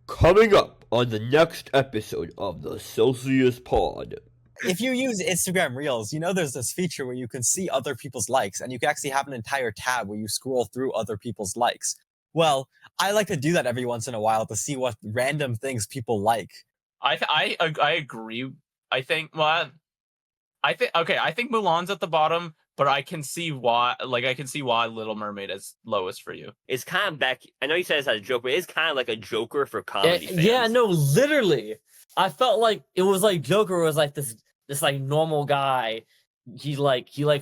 Coming up on the next episode of the Celsius Pod. If you use Instagram Reels, you know there's this feature where you can see other people's likes, and you can actually have an entire tab where you scroll through other people's likes. Well, I like to do that every once in a while to see what random things people like. I agree. I think Mulan's at the bottom, but I can see why. I can see why Little Mermaid is lowest for you. It's kind of back. I know you said it's as a joke, but it's kind of like a Joker for comedy fans. Yeah, no, literally. I felt like it was like Joker was like this like normal guy. He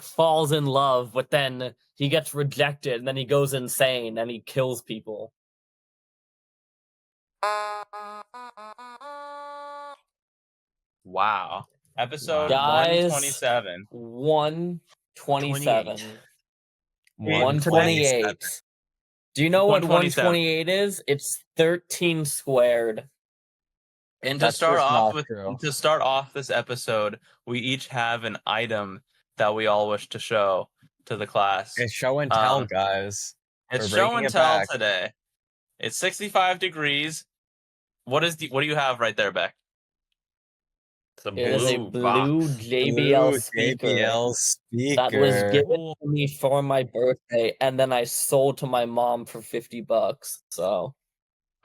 falls in love, but then he gets rejected, and then he goes insane and he kills people. Wow. Episode Guys, 127. 127. 128. Do you know what 128 is? It's 13 squared. And to start off this episode, we each have an item that we all wish to show to the class. It's show and tell, guys. It's show and tell today. It's 65 degrees. What do you have right there, Beck? It is a blue JBL speaker that was given to me for my birthday, and then I sold to my mom for $50. So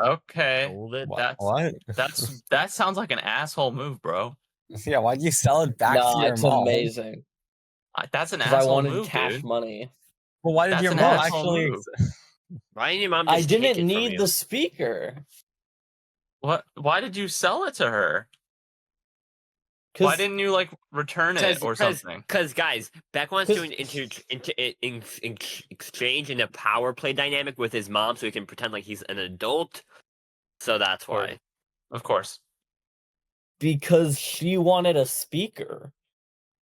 okay, what? That sounds like an asshole move, bro. Yeah, why'd you sell it back to your mom? It's amazing. That's an asshole move, cash money. Well, why did your mom actually? Why didn't your mom? Just I didn't need the speaker. What? Why did you sell it to her? Why didn't you return it or something? Because guys, Beck wants to exchange in a power play dynamic with his mom, so he can pretend like he's an adult. So that's why. Of course. Because she wanted a speaker.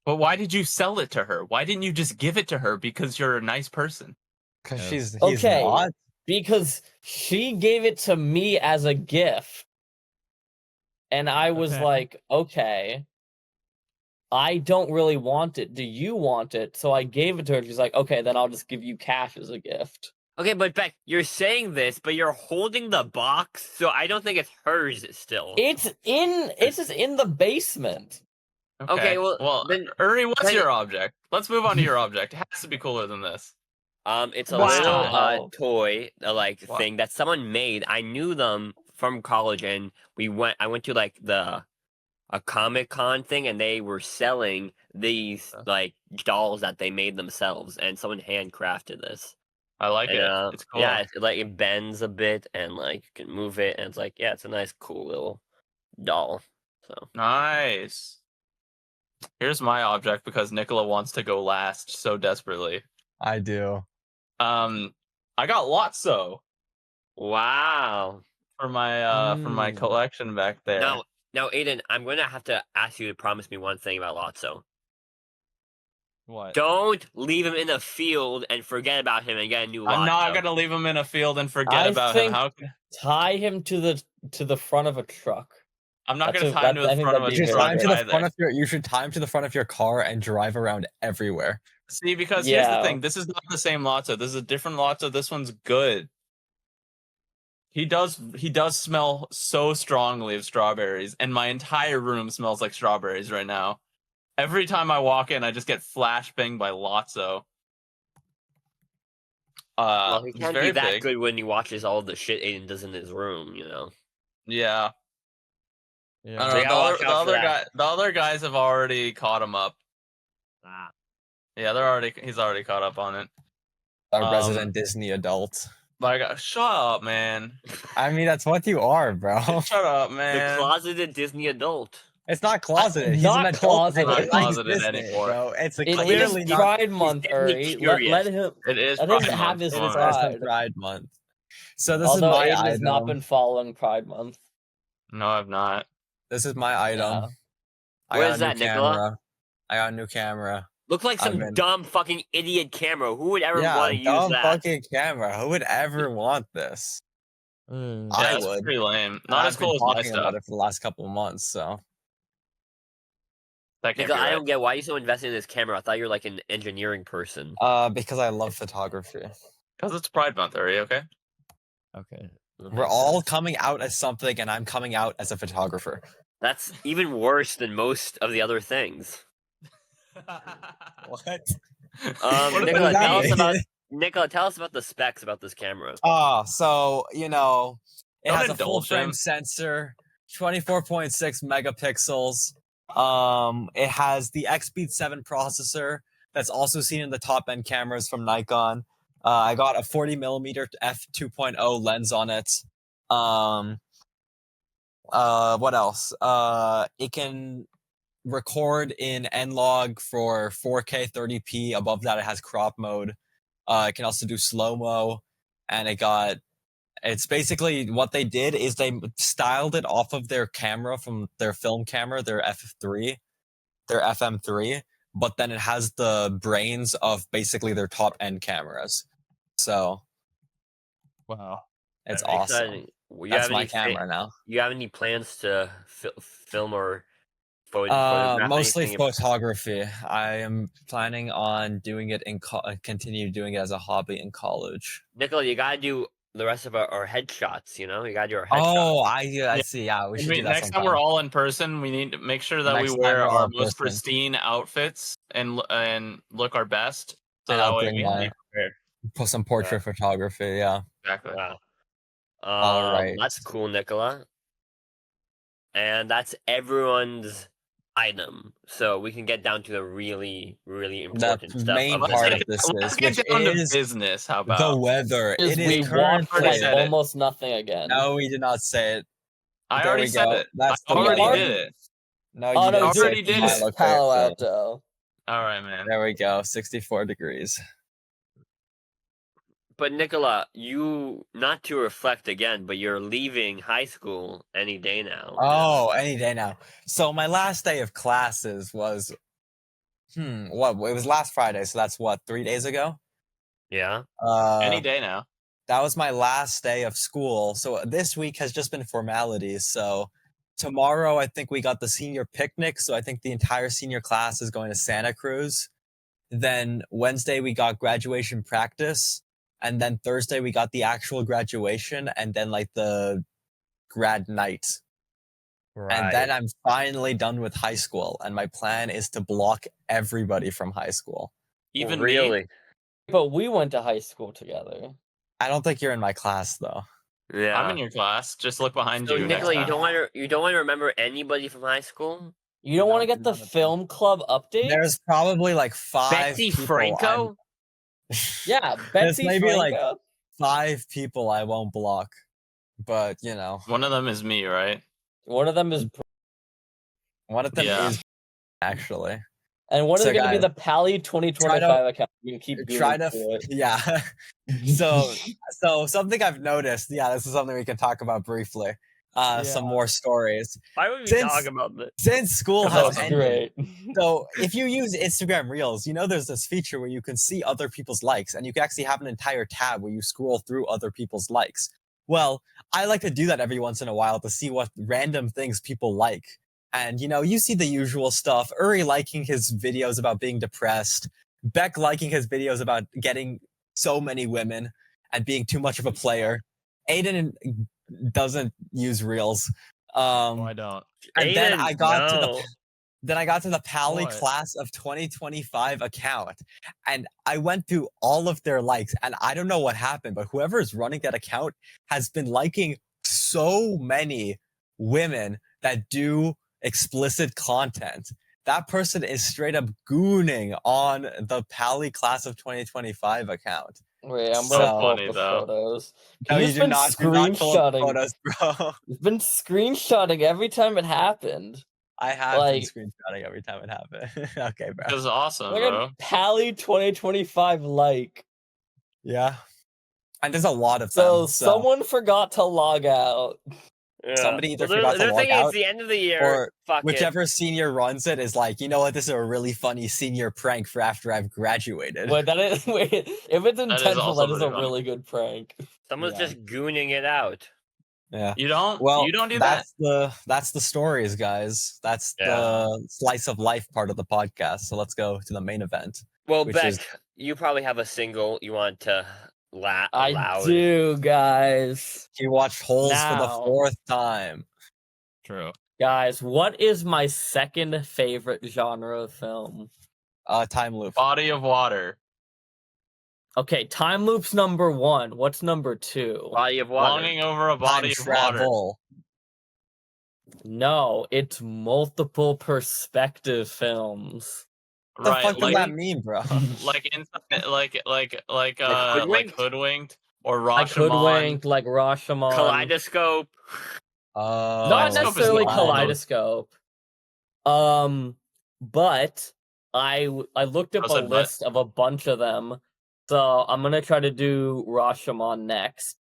But why did you sell it to her? Why didn't you just give it to her? Because you're a nice person. Because he's okay. Not. Because she gave it to me as a gift, and I was like, okay. I don't really want it. Do you want it? So I gave it to her. She's like, okay, then I'll just give you cash as a gift. Okay, but Beck, you're saying this, but you're holding the box, so I don't think it's hers still. It's just in the basement. Okay, well then, Uri, what's your object? Let's move on to your object. It has to be cooler than this. It's a little toy, thing that someone made. I knew them from college, and I went to a Comic-Con thing, and they were selling these dolls that they made themselves, and someone handcrafted this. I like it. It's cool. Yeah, it bends a bit, and you can move it, and it's it's a nice, cool little doll. So nice. Here's my object because Nikola wants to go last so desperately. I do. I got Lotso. Wow. For my collection back there. Now, Aiden, I'm going to have to ask you to promise me one thing about Lotso. What? Don't leave him in a field and forget about him and get a new Lotso. I'm not going to leave him in a field and forget about him. Tie him to the front of a truck. I'm not going to tie him to the front of a truck. You should tie him to the front of your car and drive around everywhere. See, because here's the thing. This is not the same Lotso. This is a different Lotso. This one's good. He does smell so strongly of strawberries, and my entire room smells like strawberries right now. Every time I walk in, I just get flashbanged by Lotso. Well, he can't be that good when he watches all the shit Aiden does in his room, you know? Yeah. So the other guys have already caught him up. Ah. Yeah, he's already caught up on it. A resident Disney adult. Shut up, man. I mean, that's what you are, bro. Shut up, man. The closeted Disney adult. It's not closeted. He's not an adult. closeted. It's not closeted anymore. Bro. It's clearly not Pride Month, Uri. Let him. It is Let him have his Pride Month. So this is my Aiden item. has not been following Pride Month. No, I've not. This is my item. Yeah. Where is that, Nikola? I got a new camera. Looks like some dumb fucking idiot camera. Who would ever want to use dumb that? Fucking camera. Who would ever want this? I would. It's pretty lame. Not as cool as my stuff. About it for the last couple of months, so. That can't be right. I don't get why you so invested in this camera. I thought you were like an engineering person. Because I love photography. Because it's Pride Month, are you okay? Okay. That We're makes all sense. coming out as something, and I'm coming out as a photographer. That's even worse than most of the other things. What? What does Nikola, that tell us mean? about tell us about the specs about this camera. So it Don't has a full indulge frame him. sensor, 24.6 megapixels. It has the X-Beat 7 processor that's also seen in the top end cameras from Nikon. I got a 40 millimeter f2.0 lens on it. What else? It can record in N-Log for 4K 30p. Above that, it has crop mode. It can also do slow-mo, and it's basically what they did is they styled it off of their camera from their film camera, their FM3, but then it has the brains of basically their top end cameras. So Wow. it's Very awesome. exciting. You That's have my any camera now. You have any plans to film or photograph Mostly anything? photography. I am planning on doing it continue doing it as a hobby in college. Nikola, you gotta do the rest of our headshots. You gotta do our headshots. Oh, I see. Yeah, we should do that Next sometime. time we're all in person, we need to make sure that Next we time wear we're all our in most person. pristine outfits and look our best. So And that I'll way bring we can be my prepared. some portrait photography. Yeah. Exactly. Wow. All right. That's cool, Nikola. And that's everyone's item. So we can get down to the really, really important stuff. main of part this of this Let's is, get which down to is business. How the about? weather. Is It we is watched Already like said it. almost nothing again. No, we did not say it. I There already we said go. it. That's I the already weather. did it. No, Oh you no, didn't say already it. did East it. Look Palo very Alto. All right, man. There we go. 64 degrees. But Nikola, you not to reflect again, but you're leaving high school any day now. Oh, any day now. So my last day of classes was what? It was last Friday, so that's what, 3 days ago? Yeah. Any day now. That was my last day of school. So this week has just been formalities. So tomorrow, I think we got the senior picnic. So I think the entire senior class is going to Santa Cruz. Then Wednesday, we got graduation practice. And then Thursday, we got the actual graduation. And then like the grad night. And then I'm finally done with high school. And my plan is to block everybody from high school. Even really. me. But we went to high school together. I don't think you're in my class, though. Yeah. I'm in your class. Just look behind So you. Nikola, next you time. don't want to remember anybody from high school? You don't want to get the none of them. film club update? There's probably like 5 Betsy people Franco? Yeah, There's Betsy maybe like Franco. 5 people I won't block. But, One of them is me, right? One of them is, one of them Yeah. is actually. and one So is going to be guys, the Pally 2025 account. You can keep Try going to, through it. yeah. So something I've noticed, this is something we can talk about briefly. Some more stories. Why would we Since- talk about this? Since school That's has awesome. ended, Great. so if you use Instagram Reels, there's this feature where you can see other people's likes, and you can actually have an entire tab where you scroll through other people's likes. Well, I like to do that every once in a while to see what random things people like. And, you see the usual stuff. Uri liking his videos about being depressed. Beck liking his videos about getting so many women and being too much of a player. Aiden doesn't use Reels. No, I don't. And then Aiden, I got no. to the Pally What? class of 2025 account, and I went through all of their likes, and I don't know what happened, but whoever is running that account has been liking so many women that do explicit content. That person is straight up gooning on the Pally class of 2025 account. Wait, I'm So gonna pull up funny, the though. photos. No, You've you do been not pull up screenshotting. photos, bro. You've been screenshotting every time it happened. I have Like- been screenshotting every time it happened. Okay, bro. It was awesome, Look bro. at Pally 2025 like. Yeah. And there's a lot of So them. someone forgot to log out. Yeah. Somebody either Well, forgot to they're log thinking out, it's the end of the year. or Fuck it. whichever senior runs it is like, you know what, this is a really funny senior prank for after I've graduated. Wait, wait, if it's intentional, also that is a pretty funny. really good prank. Someone's Yeah. just gooning it out. Yeah. You don't. Well, you don't do that. that's the stories, guys. That's Yeah. the slice of life part of the podcast. So let's go to the main event. Well, Which Beck, is- you probably have a single you want to loud. I do, guys. He watched Holes for the Now. 4th time. True. Guys, what is my second favorite genre of film? Time loop. Body of water. Okay, time loop's number 1. What's number 2? Body of water. Longing over a Time body of water. travel. No, it's multiple perspective films. What the Right, fuck does like that mean, bro? like Hoodwinked? Hoodwinked or Like Rashomon. Hoodwinked, like Rashomon. Kaleidoscope. Not Kaleidoscope is necessarily not. Kaleidoscope. But I looked up I said a but. list of a bunch of them, so I'm gonna try to do Rashomon next.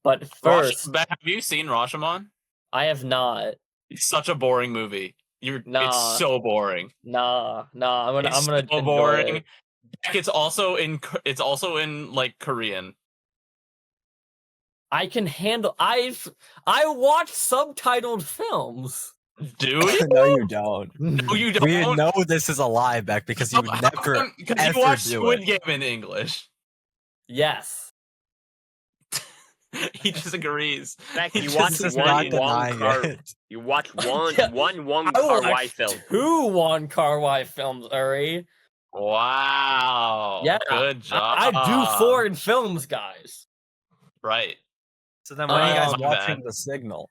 But first, Have you seen Rashomon? I have not. It's such a boring movie. Nah. It's so boring. Nah. I'm gonna It's enjoy so boring. it. It's also in like Korean. I can handle. I watch subtitled films. Do you? No, you don't. No, you don't. We know this is a lie, Beck, because you would never Because ever you watch do Squid it. Game in English. Yes. He disagrees. Beck, He you just watch is one not Wong denying Kar. it. You watch one Yeah, Wong I Kar Wai watched film. 2 Wong Kar Wai films, Uri. Wow. Yeah, Good job. I do foreign films, guys. Right. So then when are you guys My watching bad. The Signal?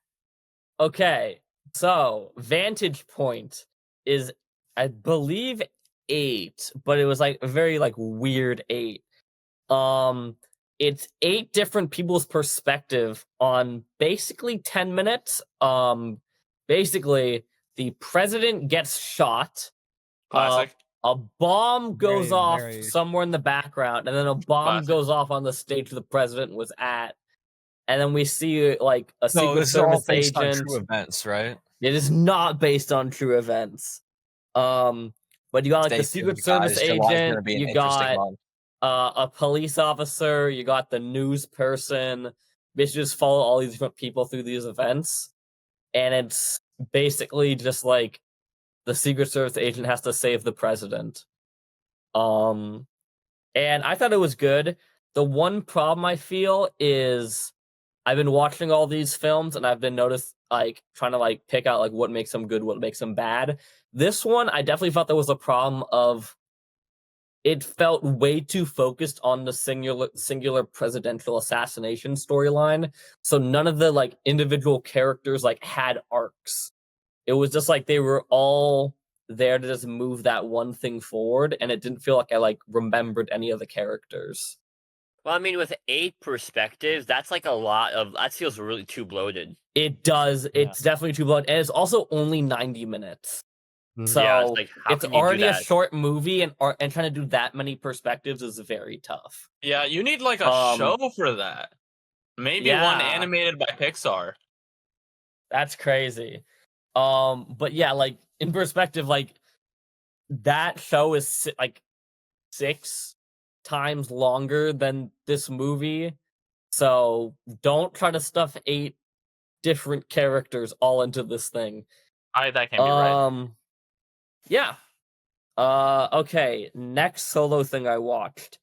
Okay, so Vantage Point is, I believe, 8, but it was like a very like weird 8. It's 8 different people's perspective on basically 10 minutes. Basically, the president gets shot. Classic. A bomb goes Very, off very- somewhere in the background, and then a bomb Classic. goes off on the stage the president was at. And then we see like a So Secret this is all Service based on agent. true events, right? It is not based on true events. But you got like Stay the Secret tuned, Service guys. July is gonna agent, be an you interesting got month. a police officer, you got the news person. Basically, just follow all these different people through these events, and it's basically just like the Secret Service agent has to save the president. And I thought it was good. The one problem I feel is I've been watching all these films and I've been trying to like pick out like what makes them good, what makes them bad. This one, I definitely felt there was a problem of it felt way too focused on the singular presidential assassination storyline. So none of the like individual characters like had arcs. It was just like they were all there to just move that one thing forward, and it didn't feel like I like remembered any of the characters. Well, I mean, with 8 perspectives, that's like a lot of. That feels really too bloated. It does. It's definitely too blood, and it's also only 90 minutes. So Yeah, it's like, how it's can you do already a that? short movie, and trying to do that many perspectives is very tough. Yeah, you need like a show for that. Maybe one Yeah. animated by Pixar. That's crazy. But yeah, like in perspective, like that show is like 6 times longer than this movie. So don't try to stuff 8 different characters all into this thing. That can't be right. Yeah. Okay, next solo thing I watched.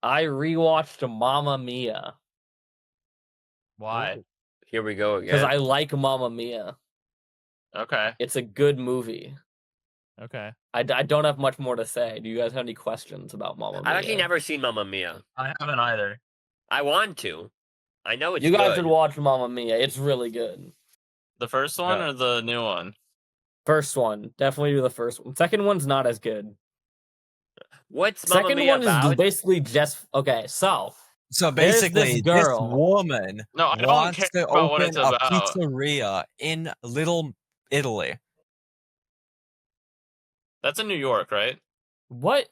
I rewatched Mamma Mia. Why? Here we go Because again. I like Mamma Mia. Okay. It's a good movie. Okay. I don't have much more to say. Do you guys have any questions about Mamma Mia? I've actually never seen Mamma Mia. I haven't either. I want to. I know it's You guys good. should watch Mamma Mia. It's really good. The first one Yeah. or the new one? First one. Definitely do the first one. Second one's not as good. What's Mamma Second Mia one is about? basically just okay. So Basically, this girl. woman No, I don't wants care to about what open it's a about. pizzeria in Little Italy. That's in New York, right? What?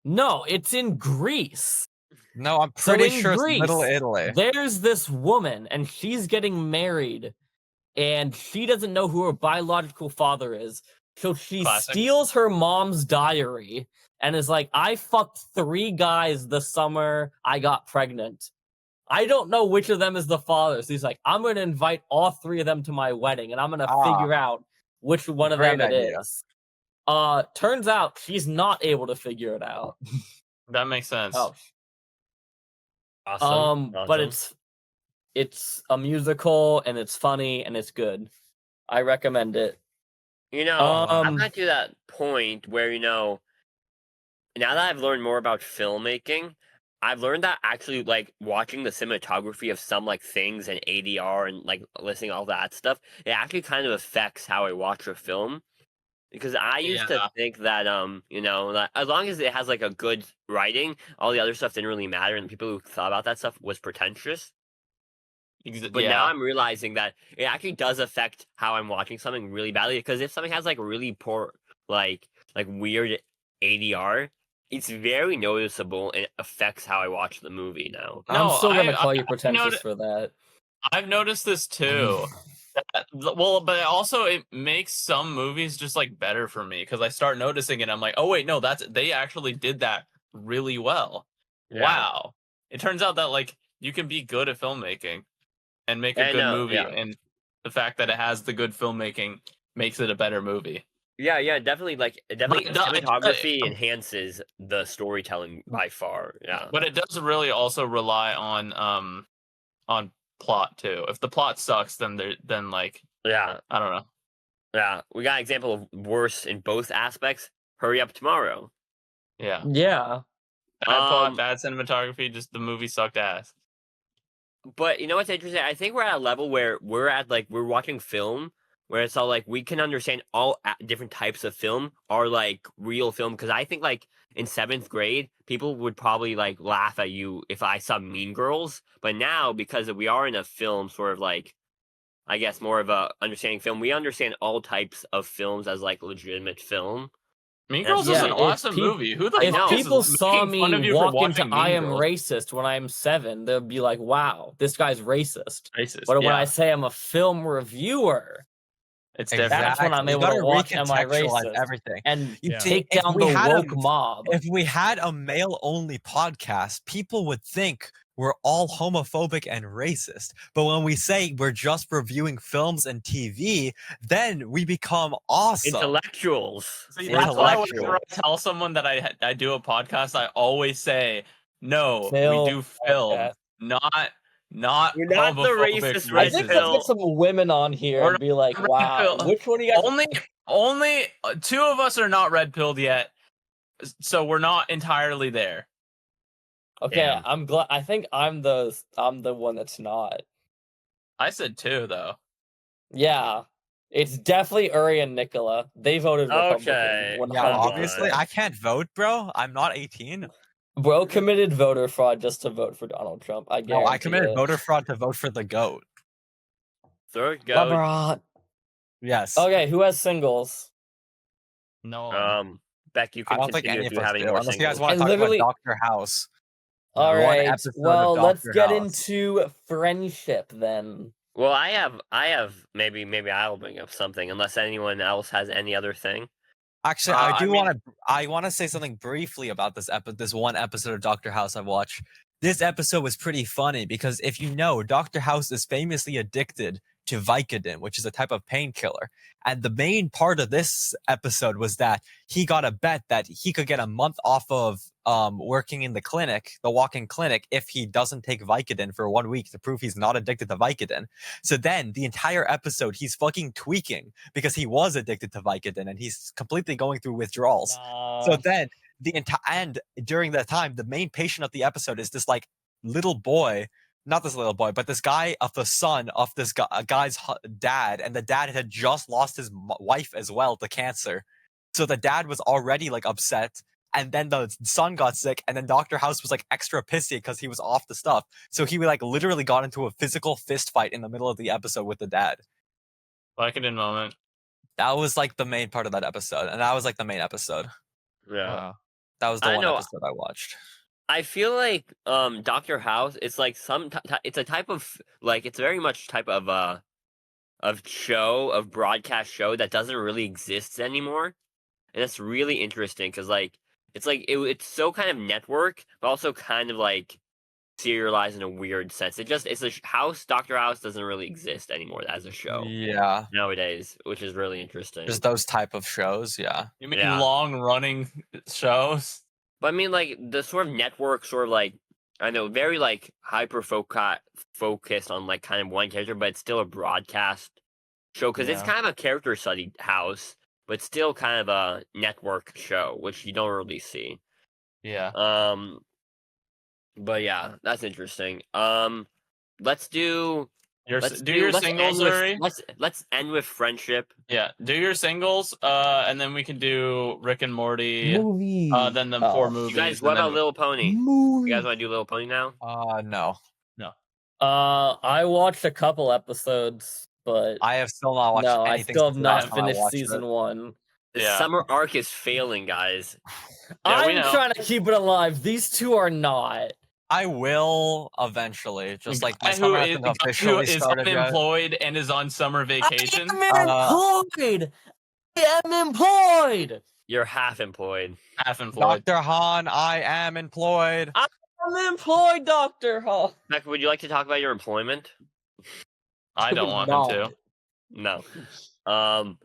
No, it's in Greece. No, I'm So pretty in sure Greece, it's Little Italy. There's this woman, and she's getting married, and she doesn't know who her biological father is. So she Classic. steals her mom's diary and is like, I fucked 3 guys the summer I got pregnant. I don't know which of them is the father. So he's like, I'm going to invite all 3 of them to my wedding, and I'm going to figure out which one of them Great it idea. is. Turns out she's not able to figure it out. That makes sense. Oh, Awesome. But it's a musical and it's funny and it's good. I recommend it. I've got to that point where now that I've learned more about filmmaking, I've learned that actually like watching the cinematography of some like things and ADR and like listening to all that stuff, it actually kind of affects how I watch a film. Because I used to think that that as long as it has like a good writing, all the other stuff didn't really matter, and the people who thought about that stuff was pretentious. But now I'm realizing that it actually does affect how I'm watching something really badly. Because if something has like really poor, like weird ADR, it's very noticeable and it affects how I watch the movie now. I'm still gonna call you pretentious for that. I've noticed this too. Well, but also it makes some movies just like better for me because I start noticing it. I'm like, oh wait, no, they actually did that really well. Yeah. Wow. It turns out that like you can be good at filmmaking and make a good movie, and the fact that it has the good filmmaking makes it a better movie. Yeah, definitely. Cinematography enhances the storytelling by far. Yeah, but it does really also rely on plot too. If the plot sucks, then I don't know. Yeah, we got an example of worse in both aspects. Hurry Up Tomorrow. Yeah. Bad plot, bad cinematography, just the movie sucked ass. But you know what's interesting? I think we're at a level where we're watching film where it's all like we can understand all different types of film are like real film. Because I think like in 7th grade, people would probably like laugh at you if I saw Mean Girls. But now, because we are in a film sort of like, I guess more of a understanding film, we understand all types of films as like legitimate film. Mean Girls is an awesome movie. Who the fuck if people is saw making fun me of you for walk watching into Mean I am Girls? racist when I'm 7, they'll be like, wow, this guy's racist. But when yeah. I say I'm a film reviewer, it's that's different. when I'm able to watch Am I Racist everything and you take down the woke mob. If we had a male-only podcast, people would think we're all homophobic and racist. But when we say we're just reviewing films and TV, then we become awesome. Intellectuals. See, that's why whenever I tell someone that I do a podcast, I always say, no, we do film, not You're not the racist. I think let's get some women on here and be like, wow, which one do you guys... Only 2 of us are not red-pilled yet, so we're not entirely there. Okay, damn. I'm glad. I think I'm the one that's not. I said 2 though. Yeah, it's definitely Uri and Nikola. They voted Republican. Yeah, obviously I can't vote, bro. I'm not 18. Bro committed voter fraud just to vote for Donald Trump. I guarantee. No, I committed voter fraud to vote for the GOAT. Third GOAT. LeBron. Yes. Okay, who has singles? No. Beck, you can continue if you have any more unless singles. you guys want to talk about Dr. House. All right. Well, let's get into friendship then. Well, I have maybe I'll bring up something unless anyone else has any other thing. Actually, I want to say something briefly about this one episode of Dr. House I watched. This episode was pretty funny because if you know, Dr. House is famously addicted to Vicodin, which is a type of painkiller. And the main part of this episode was that he got a bet that he could get a month off of working in the clinic, the walk-in clinic, if he doesn't take Vicodin for 1 week to prove he's not addicted to Vicodin. So then the entire episode, he's fucking tweaking because he was addicted to Vicodin and he's completely going through withdrawals. So then and during that time, the main patient of the episode is this like little boy. Not this little boy, but this guy of the son of this guy's dad, and the dad had just lost his wife as well to cancer. So the dad was already like upset, and then the son got sick, and then Dr. House was like extra pissy because he was off the stuff. So he like literally got into a physical fist fight in the middle of the episode with the dad. Vicodin moment. That was like the main part of that episode, and that was like the main episode. Yeah, wow. That was the one episode I watched. I feel like Dr. House, it's like it's a type of like it's very much type of broadcast show that doesn't really exist anymore, and it's really interesting because like it's so kind of network, but also kind of like serialized in a weird sense. It's a house. Dr. House doesn't really exist anymore as a show. Yeah, nowadays, which is really interesting. Just those type of shows. Yeah, you mean long running shows? But I mean, like the sort of network, sort of like I know, very like hyper focused on like kind of one character, but it's still a broadcast show because it's Yeah. kind of a character study house, but still kind of a network show, which you don't really see. Yeah. But yeah, that's interesting. Let's do Do your let's singles, end with, Uri. let's end with friendship. Yeah, do your singles, and then we can do Rick and Morty. Movie. Then the 4 movies. You guys, what and about then... Little Pony? Movie. You guys want to do Little Pony now? No. I watched a couple episodes, but I have still not watched no, I anything. still have since the last not time I finished watched season it. 1. The Yeah. summer arc is failing, guys. Yeah, we I'm know. trying to keep it alive. These two are not. I will eventually. Just like my Guy summer who hasn't is officially started yet. unemployed and is on summer vacation. I'm employed. I am employed. You're half employed. Half employed. Dr. Han, I am employed. I'm employed, Dr. Hall. Becca, would you like to talk about your employment? I don't want him to. No.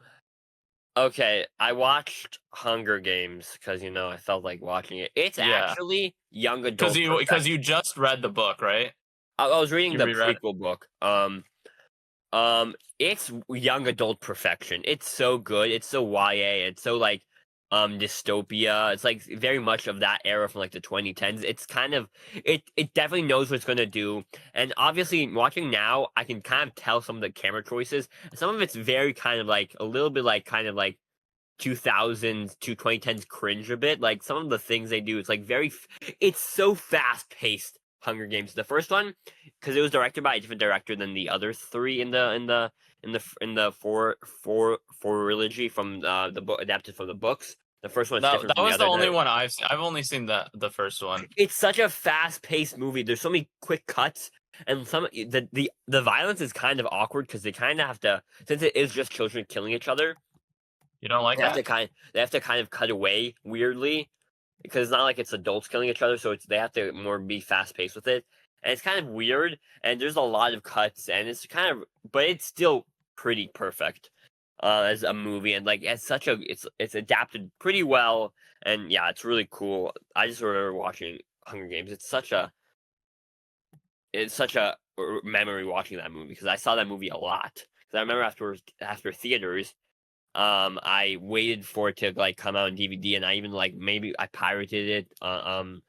Okay, I watched Hunger Games because I felt like watching it. It's actually young adult. Because you just read the book, right? I was reading the reread it? prequel book. It's young adult perfection. It's so good. It's so YA. It's so like dystopia. It's like very much of that era from like the 2010s. It's kind of it definitely knows what it's gonna do. And obviously watching now, I can kind of tell some of the camera choices. Some of it's very kind of like a little bit like kind of like 2000s to 2010s cringe a bit. Like some of the things they do, it's like it's so fast paced. Hunger Games, the first one, because it was directed by a different director than the other 3 in the four trilogy from the book adapted from the books. The first one's different. That was the only other. one I've seen. I've only seen the first one. It's such a fast-paced movie. There's so many quick cuts, and the violence is kind of awkward because they kind of have to, since it is just children killing each other. You don't like they that? They have to kind of cut away weirdly. Because it's not like it's adults killing each other, so they have to more be fast paced with it, and it's kind of weird. And there's a lot of cuts, and it's kind of, but it's still pretty perfect as a movie, and like it's adapted pretty well, and yeah, it's really cool. I just remember watching Hunger Games. It's such a memory watching that movie because I saw that movie a lot. Because I remember after theaters. I waited for it to like come out on DVD, and I even like maybe I pirated it online,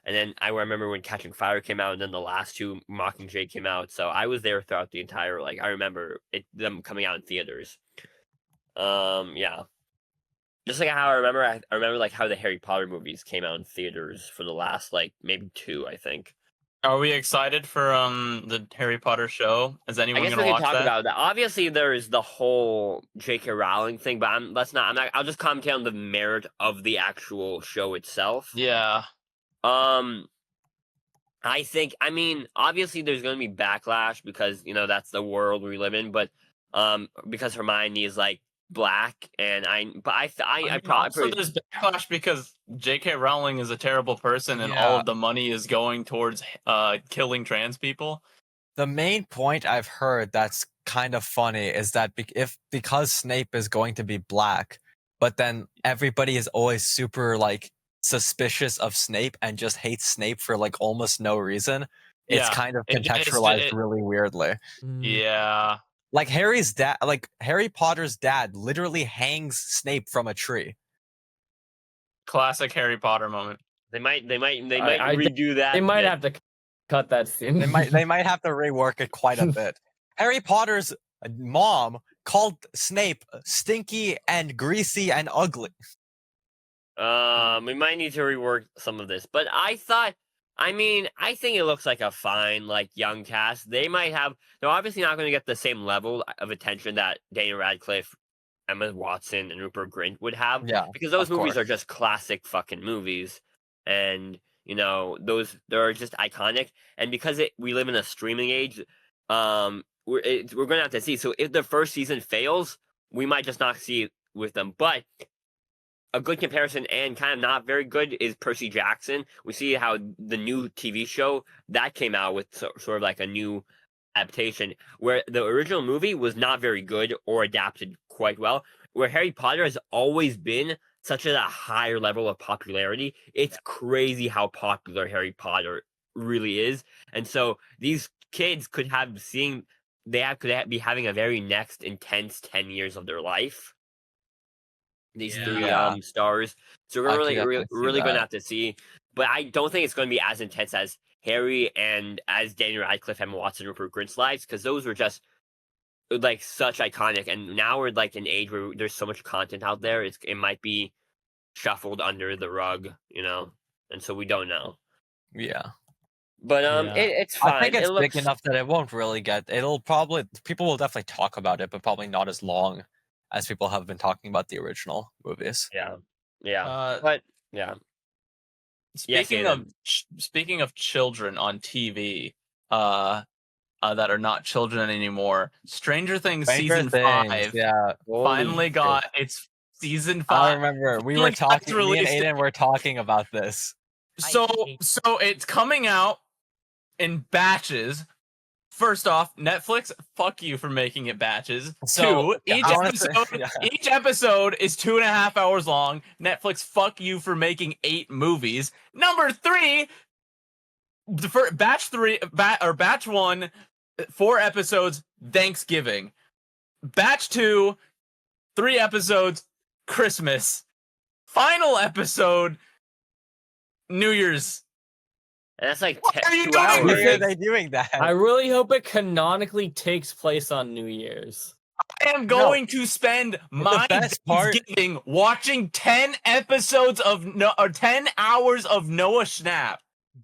and then I remember when Catching Fire came out, and then the last 2 Mockingjay came out, so I was there throughout the entire I remember them coming out in theaters. Yeah, just like how I remember like how the Harry Potter movies came out in theaters for the last like maybe 2, I think. Are we excited for the Harry Potter show? Is anyone going to watch talk that? about that? Obviously, there is the whole J.K. Rowling thing, but I'm not. I'll just comment on the merit of the actual show itself. Yeah. I think. I mean, obviously, there's going to be backlash because that's the world we live in. But because Hermione is like black, and so there's backlash because J.K. Rowling is a terrible person, and all of the money is going towards killing trans people. The main point I've heard that's kind of funny is that because Snape is going to be black, but then everybody is always super like suspicious of Snape and just hates Snape for like almost no reason. It's kind of contextualized really weirdly. Yeah. Like Harry Potter's dad literally hangs Snape from a tree. Classic Harry Potter moment. They might redo that. They might have to cut that scene. They might have to rework it quite a bit. Harry Potter's mom called Snape stinky and greasy and ugly. We might need to rework some of this, but I think it looks like a fine, like, young cast. They're obviously not going to get the same level of attention that Daniel Radcliffe, Emma Watson, and Rupert Grint would have. Yeah, because those movies are just classic fucking movies, and they're just iconic. And because we live in a streaming age, we're gonna have to see. So if the first season fails, we might just not see it with them. But a good comparison and kind of not very good is Percy Jackson. We see how the new TV show that came out with sort of like a new adaptation, where the original movie was not very good or adapted quite well. Where Harry Potter has always been such a higher level of popularity. It's crazy how popular Harry Potter really is, and so these kids could be having a very next intense 10 years of their life. These three stars. So we're really going to have to see. But I don't think it's going to be as intense as Harry and as Daniel Radcliffe and Watson Rupert Grint's lives, because those were just like such iconic. And now we're like an age where there's so much content out there. It might be shuffled under the rug, and so we don't know. Yeah. But it's fine. I think it's big enough that it won't really get. People will definitely talk about it, but probably not as long as people have been talking about the original movies. Yeah. But yeah. Speaking of children on TV, that are not children anymore, Stranger Things season 5, finally got its season 5. I remember me and Aiden were talking about this. So it's coming out in batches. First off, Netflix, fuck you for making it batches. So, each episode is 2.5 hours long. Netflix, fuck you for making 8 movies. Number 3, batch 1, 4 episodes, Thanksgiving. Batch 2, 3 episodes, Christmas. Final episode, New Year's. And that's like what are you 2 doing? hours. Why are they doing that? I really hope it canonically takes place on New Year's. I am going to spend my Thanksgiving watching 10 episodes of 10 hours of Noah Schnapp.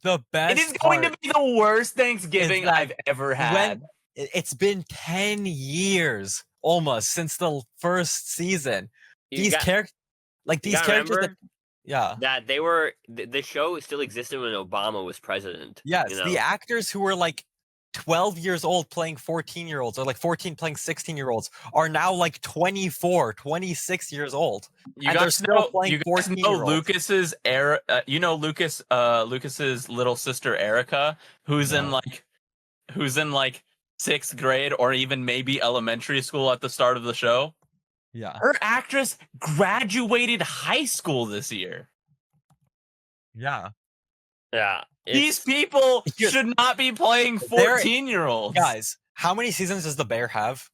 The best. It is going to be the worst Thanksgiving I've ever had. It's been 10 years almost since the first season. These characters, that the show still existed when Obama was president. Yes, the actors who were like 12 years old playing 14-year-olds, or like 14 playing 16-year-olds, are now like 24, 26 years old. They're still playing 14-year-olds. Lucas's Lucas's little sister Erica, who's in like 6th grade or even maybe elementary school at the start of the show. Yeah. Her actress graduated high school this year. Yeah. Yeah. These people should not be playing 14-year-olds. Guys, how many seasons does The Bear have?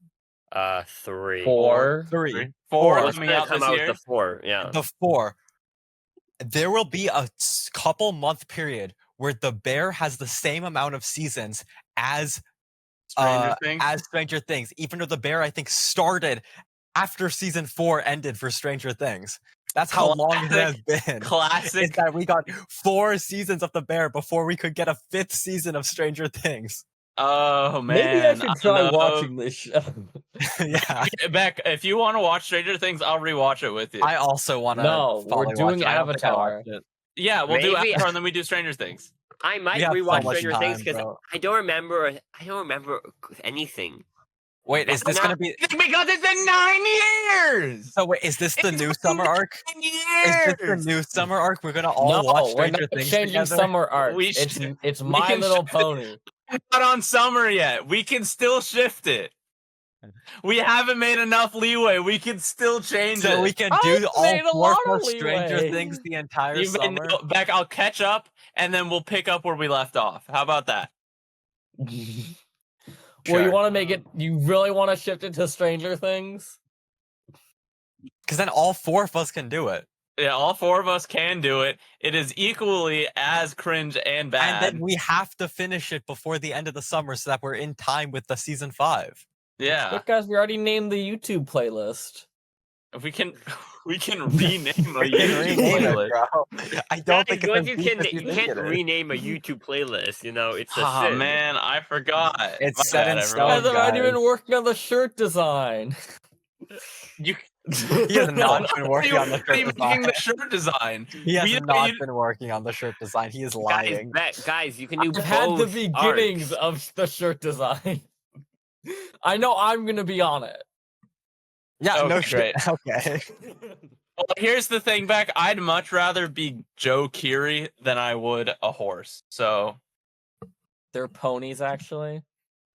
3. 4. 3. 4 Let's coming out this year. The 4, yeah. The 4. There will be a couple month period where The Bear has the same amount of seasons as Stranger Things, even though The Bear, I think, started after season 4 ended for Stranger Things. That's how long it has been. Classic. Is that we got 4 seasons of The Bear before we could get a 5th season of Stranger Things. Oh, man. Maybe I should try watching this show. Yeah. Beck, if you want to watch Stranger Things, I'll rewatch it with you. I also want to. No, we're doing Avatar. Yeah, we'll do Avatar and then we do Stranger Things. I might rewatch Stranger Things because I don't remember anything. Wait, is this gonna be? Because it's been 9 years. So wait, is this the new summer arc? 9 years. Is this the new summer arc? We're gonna all watch Stranger Things changing together? summer arc. It's My Little Pony. Not on summer yet. We can still shift it. We haven't made enough leeway. We can still change it. So we can do all 4 of Stranger Things the entire summer. Beck, I'll catch up and then we'll pick up where we left off. How about that? Well, you want to make it? You really want to shift it to Stranger Things? Because then all 4 of us can do it. Yeah, all 4 of us can do it. It is equally as cringe and bad. And then we have to finish it before the end of the summer so that we're in time with the season 5. Yeah. But guys, we already named the YouTube playlist. We can rename a YouTube playlist. Bro. I don't think you can't rename a YouTube playlist. It's a sin. Man, I forgot. It's set in stone. Guys, I'm not even working on the shirt design. He has not been working on the shirt design. He has not been working on the shirt design. He is lying. Guys, you can do both. I've had the beginnings of the shirt design. I know I'm gonna be on it. Yeah, no shit. Okay. Well, here's the thing, Beck. I'd much rather be Joe Keery than I would a horse. So they're ponies, actually.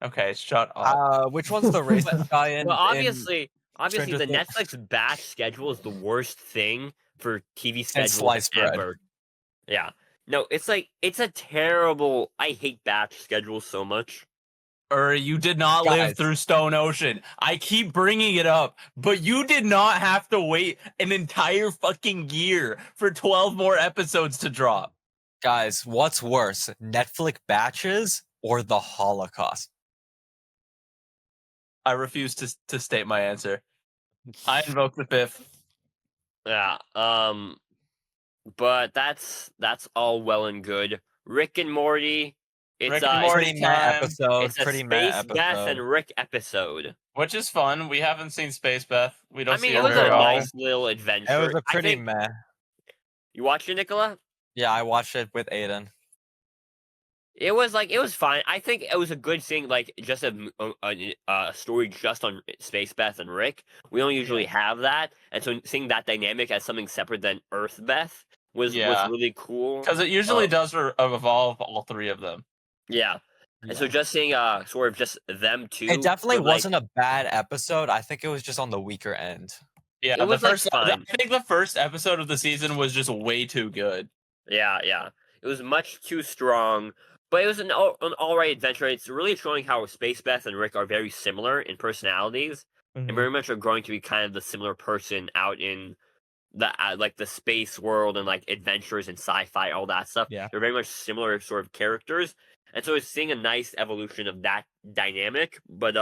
Okay, shut up. Which one's the racist guy in? Well, obviously, the Things? Netflix batch schedule is the worst thing for TV And schedules sliced bread. ever. Yeah. No, it's a terrible. I hate batch schedules so much. You did not Guys. live through Stone Ocean. I keep bringing it up, but you did not have to wait an entire fucking year for 12 more episodes to drop. Guys, what's worse, Netflix batches or the Holocaust? I refuse to state my answer. I invoke the fifth. Yeah. But that's all well and good. Rick and Morty. It's Rick and Morty Pretty meh time. episode. It's a Pretty meh Space Beth episode. and Rick episode. Which is fun. We haven't seen Space Beth. We don't I mean, see it her was very a No. often. nice little adventure. It was a I pretty think- meh. You watched it, Nikola? Yeah, I watched it with Aiden. It was fine. I think it was a good thing, like just a story just on Space Beth and Rick. We don't usually have that, and so seeing that dynamic as something separate than Earth Beth was really cool. Because it usually does evolve all three of them. Yeah. And so just seeing sort of just them two. It definitely but, like, wasn't a bad episode. I think it was just on the weaker end. Yeah, It was, like, I fine. think the first episode of the season was just way too good. Yeah. It was much too strong, but it was an alright adventure. It's really showing how Space Beth and Rick are very similar in personalities, and very much are going to be kind of the similar person out in the like the space world and like adventures and sci-fi, all that stuff. Yeah. They're very much similar sort of characters, and so it's seeing a nice evolution of that dynamic. But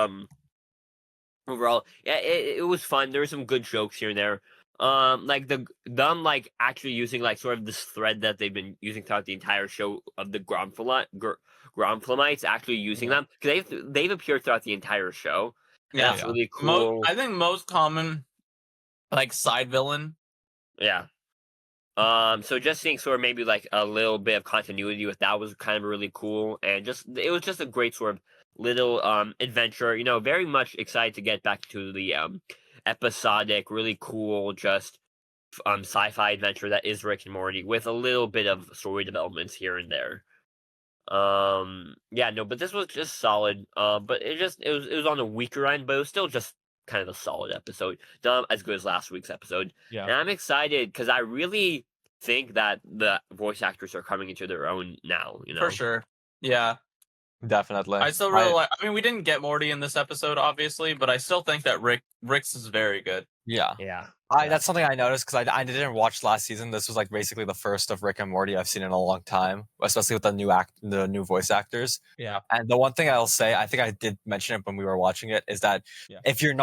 overall, yeah, it was fun. There were some good jokes here and there. Like them like actually using like sort of this thread that they've been using throughout the entire show of the Gromflamites actually using them, because they've appeared throughout the entire show. Yeah, That's really cool. I think most common, like, side villain. Yeah. So just seeing sort of maybe like a little bit of continuity with that was kind of really cool, and it was just a great sort of little adventure. You know, very much excited to get back to the episodic, really cool, just sci-fi adventure that is Rick and Morty, with a little bit of story developments here and there. Yeah, no, but this was just solid. But it was on the weaker end, but it was still just kind of a solid episode. Not as good as last week's episode. Yeah. And I'm excited because I really think that the voice actors are coming into their own now, you know. For sure. Yeah. Definitely. I still really like. I mean, we didn't get Morty in this episode, obviously, but I still think that Rick's is very good. Yeah. Yeah. That's something I noticed because I didn't watch last season. This was like basically the first of Rick and Morty I've seen in a long time, especially with the new voice actors. Yeah. And the one thing I'll say, I think I did mention it when we were watching it, is that if you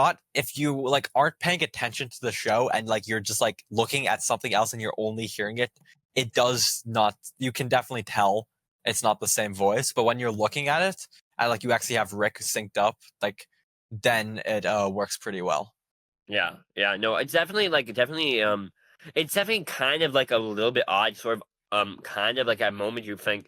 like aren't paying attention to the show and like you're just like looking at something else and you're only hearing it, it does not. You can definitely tell it's not the same voice. But when you're looking at it and like you actually have Rick synced up, like then it works pretty well. Yeah, no, it's definitely it's definitely kind of like a little bit odd, sort of kind of like a moment you think,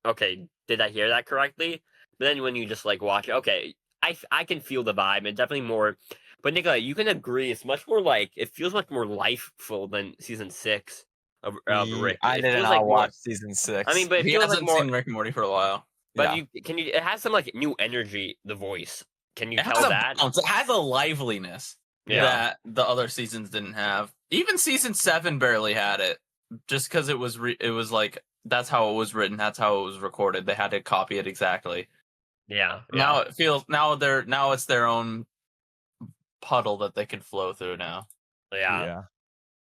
okay, did I hear that correctly? But then when you just like watch it, okay, I can feel the vibe, and definitely more. But Nikola, you can agree, it's much more like, it feels much more lifeful than season 6 of Rick. I didn't watch season 6. I mean, but it He feels hasn't like more. seen Rick and Morty for a while. But it has some like new energy. The voice, can you tell that? It has a liveliness that the other seasons didn't have. Even season 7 barely had it, just because it was like that's how it was written, that's how it was recorded. They had to copy it exactly. Yeah. Now it feels now it's their own puddle that they can flow through now. Yeah.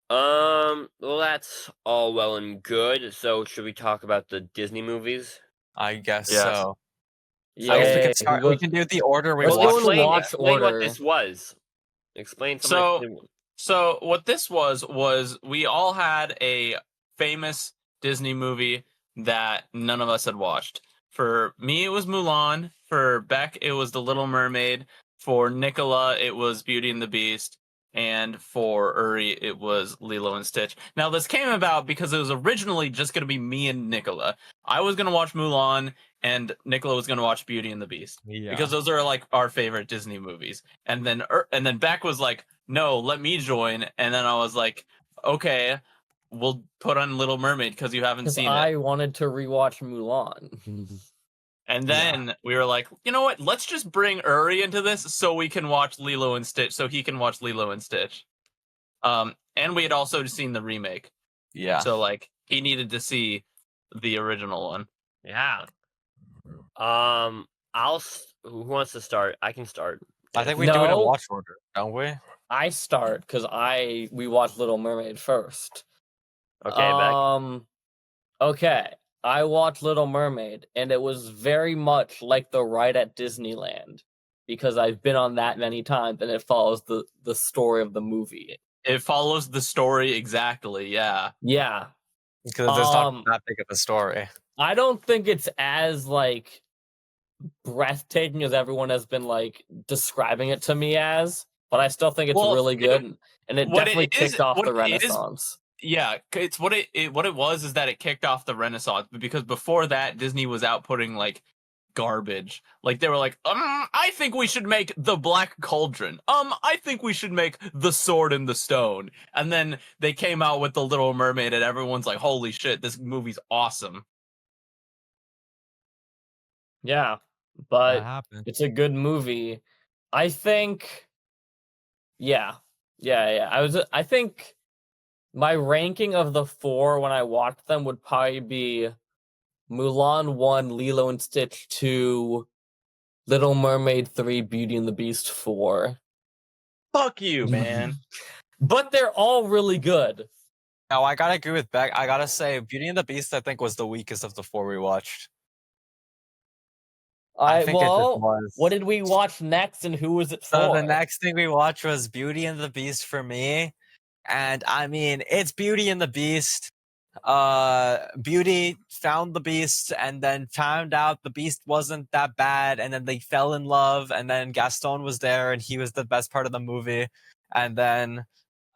Well, that's all well and good. So, should we talk about the Disney movies? I guess Yes. so. Yeah. I guess we can start. We can do the order we Let's go watched. in watch Explain order. what this was. Explain something. So what this was we all had a famous Disney movie that none of us had watched. For me, it was Mulan. For Beck, it was The Little Mermaid. For Nikola, it was Beauty and the Beast. And for Uri, it was Lilo and Stitch. Now, this came about because it was originally just going to be me and Nikola. I was going to watch Mulan, and Nikola was going to watch Beauty and the Beast. Yeah. Because those are like our favorite Disney movies. And then Beck was like, no, let me join. And then I was like, okay, we'll put on Little Mermaid because you haven't seen I it. wanted to rewatch Mulan. And then we were like, you know what? Let's just bring Uri into this so we can watch Lilo and Stitch, so he can watch Lilo and Stitch. And we had also seen the remake. Yeah. So like he needed to see the original one. Yeah. Who wants to start? I can start. I think we do it in No. watch order, don't we? I start because we watched Little Mermaid first. Okay, Beck. Okay. I watched Little Mermaid, and it was very much like the ride at Disneyland because I've been on that many times, and it follows the story of the movie. It follows the story exactly. Yeah. Yeah. Because there's not that big of a story. I don't think it's as like breathtaking as everyone has been like describing it to me as, but I still think it's really good, and it definitely kicked off the Renaissance. Yeah, it's what it was is that it kicked off the Renaissance, because before that Disney was outputting like garbage. Like they were like, I think we should make The Black Cauldron. I think we should make The Sword in the Stone. And then they came out with The Little Mermaid, and everyone's like, holy shit, this movie's awesome. Yeah, but it's a good movie. I think yeah. I think my ranking of the 4 when I watched them would probably be Mulan 1, Lilo and Stitch 2, Little Mermaid 3, Beauty and the Beast 4. Fuck you, man. But they're all really good. No, I gotta agree with Beck. I gotta say, Beauty and the Beast, I think, was the weakest of the 4 we watched. I think it just was. What did we watch next, and who was it for? So the next thing we watched was Beauty and the Beast for me. And I mean, it's Beauty and the Beast. Beauty found the Beast and then found out the Beast wasn't that bad, and then they fell in love, and then Gaston was there, and he was the best part of the movie, and then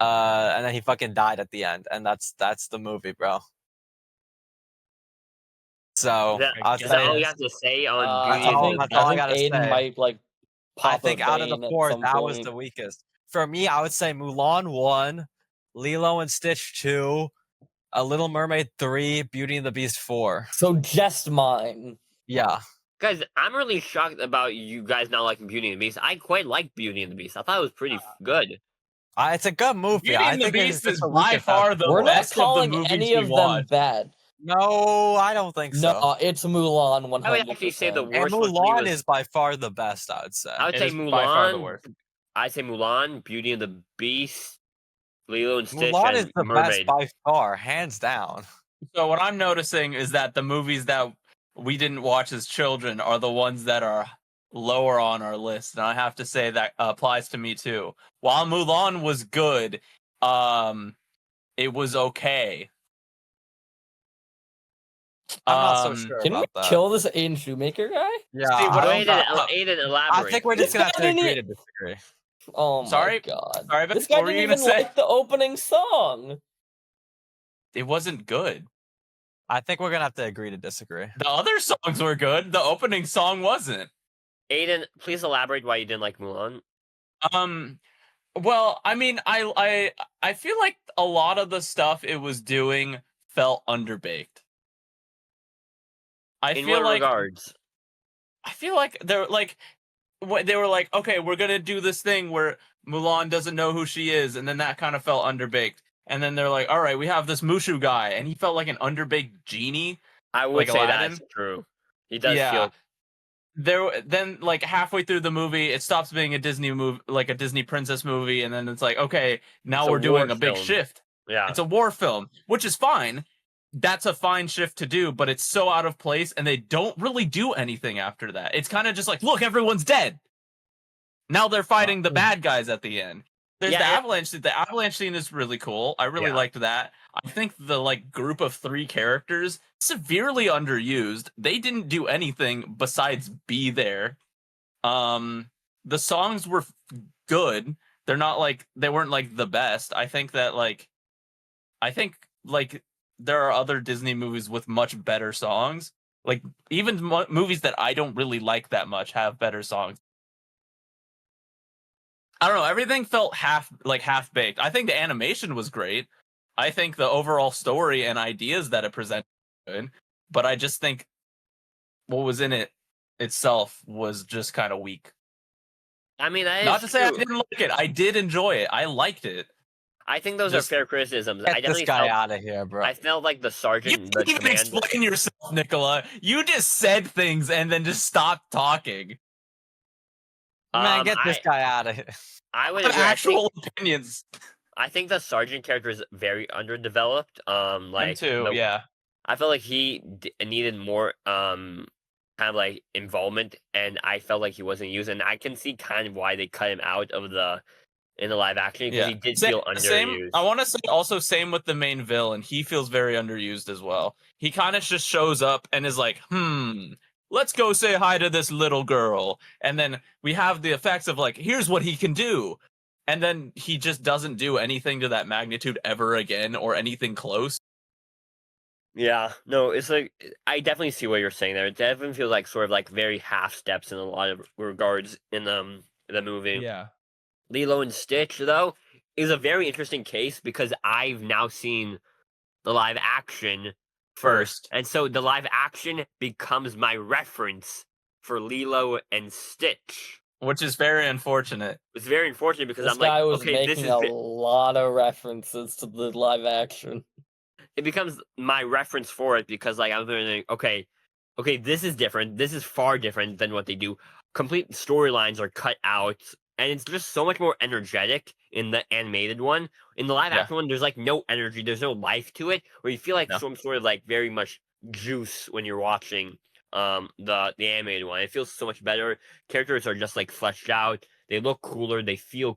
he fucking died at the end, and that's the movie, bro. So is that all you have to say on Beauty and the Beast? That's all I gotta Aiden say. might like pop I think out of the 4, that was the weakest. For me, I would say Mulan 1, Lilo and Stitch 2, A Little Mermaid 3, Beauty and the Beast 4. So just mine. Yeah. Guys, I'm really shocked about you guys not liking Beauty and the Beast. I quite like Beauty and the Beast. I thought it was pretty good. It's a good movie. Beauty and the Beast is the by far the We're not best of the calling movies any of we them watched. bad. No, I don't think so. No, it's Mulan 100%. I would actually say the And worst Mulan is by far the best, I would say. I would It say is by far the Mulan. worst. I'd say Mulan, Beauty and the Beast, Lilo and Stitch, Mulan and is the Mermaid. best by far, hands down. So what I'm noticing is that the movies that we didn't watch as children are the ones that are lower on our list, and I have to say that applies to me too. While Mulan was good, it was okay. I'm not so sure Can we about that. kill this Aiden Shoemaker guy? Yeah, See, what Aiden, elaborate. I think we're just gonna have to agree to disagree. Oh my Sorry? god. Sorry, but This guy what were didn't you gonna even say? like the opening song. It wasn't good. I think we're gonna have to agree to disagree. The other songs were good. The opening song wasn't. Aiden, please elaborate why you didn't like Mulan. Well, I mean, I feel like a lot of the stuff it was doing felt underbaked. In what regards? I feel like they were like, okay, we're gonna do this thing where Mulan doesn't know who she is, and then that kind of felt underbaked. And then they're like, all right, we have this Mushu guy, and he felt like an underbaked genie. I would like say Aladdin. that's true. He does feel. Then like halfway through the movie, it stops being a Disney movie, like a Disney princess movie, and then it's like, okay, now we're doing a big shift. Yeah, it's a war film, which is fine. That's a fine shift to do, but it's so out of place, and they don't really do anything after that. It's kind of just like, look, everyone's dead. Now they're fighting the bad guys at the end. There's the avalanche. The avalanche scene is really cool. I really liked that. I think the like group of 3 characters severely underused. They didn't do anything besides be there. The songs were good. They're not like they weren't like the best. I think there are other Disney movies with much better songs. Like even movies that I don't really like that much have better songs. I don't know. Everything felt half baked. I think the animation was great. I think the overall story and ideas that it presented were good, but I just think what was in it itself was just kind of weak. I mean, that not is to say I true. didn't like it. I did enjoy it. I liked it. I think those Just are fair criticisms. Get I definitely this guy felt, out of here, bro. I felt like the you sergeant, the didn't even command. explain yourself, Nikola. You just said things and then just stopped talking. Man, get this I guy out of here. I would Have agree. actual opinions. I think the sergeant character is very underdeveloped. Him Like too. Yeah. I felt like he needed more kind of like involvement, and I felt like he wasn't used. And I can see kind of why they cut him out of in the live action because Yeah. he did Same, feel same. underused. I want to say also same with the main villain. He feels very underused as well. He kind of just shows up and is like, let's go say hi to this little girl. And then we have the effects of like, here's what he can do. And then he just doesn't do anything to that magnitude ever again or anything close. Yeah, no, it's like I definitely see what you're saying there. It definitely feels like sort of like very half steps in a lot of regards in the movie. Yeah. Lilo and Stitch though is a very interesting case because I've now seen the live action first, and so the live action becomes my reference for Lilo and Stitch. Which is very unfortunate. It's very unfortunate because This I'm guy like, was okay, this making is a lot of references to the live action. it becomes my reference for it because like I'm thinking, okay, this is different. This is far different than what they do. Complete storylines are cut out, and it's just so much more energetic in the animated one. In the live action one, there's like no energy, there's no life to it, where you feel like some sort of like very much juice when you're watching the animated one. It feels so much better. Characters are just like fleshed out. They look cooler. They feel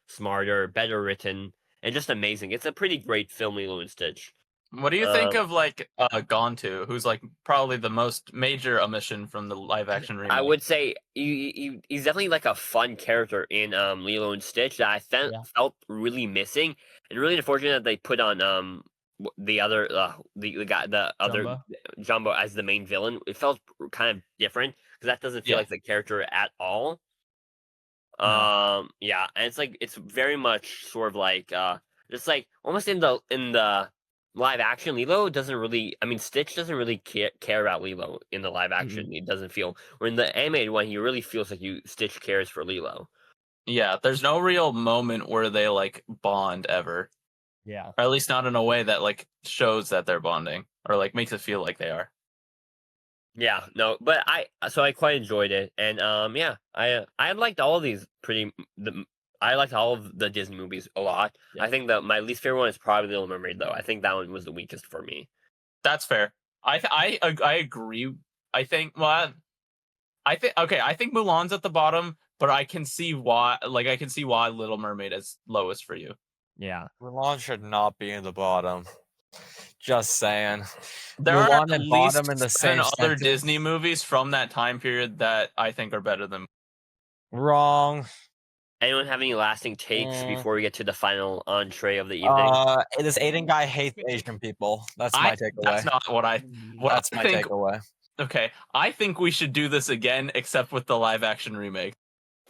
smarter, better written, and just amazing. It's a pretty great film, Lilo and Stitch. What do you think of like Gone To, who's like probably the most major omission from the live action remake? I would say he's definitely like a fun character in Lilo and Stitch that I felt really missing, and really unfortunate that they put on the other the guy other Jumbo as the main villain. It felt kind of different because that doesn't feel like the character at all. Yeah, and it's like it's very much sort of like just like almost in the live action, Lilo doesn't really. I mean, Stitch doesn't really care about Lilo in the live action. It doesn't feel. Or in the animated one, he really feels like Stitch cares for Lilo. Yeah, there's no real moment where they like bond ever. Yeah. Or at least not in a way that like shows that they're bonding or like makes it feel like they are. Yeah, no, but I quite enjoyed it, and yeah, I liked all of these I liked all of the Disney movies a lot. Yeah. I think that my least favorite one is probably Little Mermaid, though. I think that one was the weakest for me. That's fair. I agree. I think Mulan's at the bottom, but I can see why. Like I can see why Little Mermaid is lowest for you. Yeah, Mulan should not be in the bottom. Just saying. There Mulan are at and least bottom in the same other sentence. Disney movies from that time period that I think are better than. Wrong. Anyone have any lasting takes before we get to the final entree of the evening? This Aiden guy hates Asian people. That's my takeaway. That's not what I. That's my takeaway. Okay, I think we should do this again, except with the live action remake.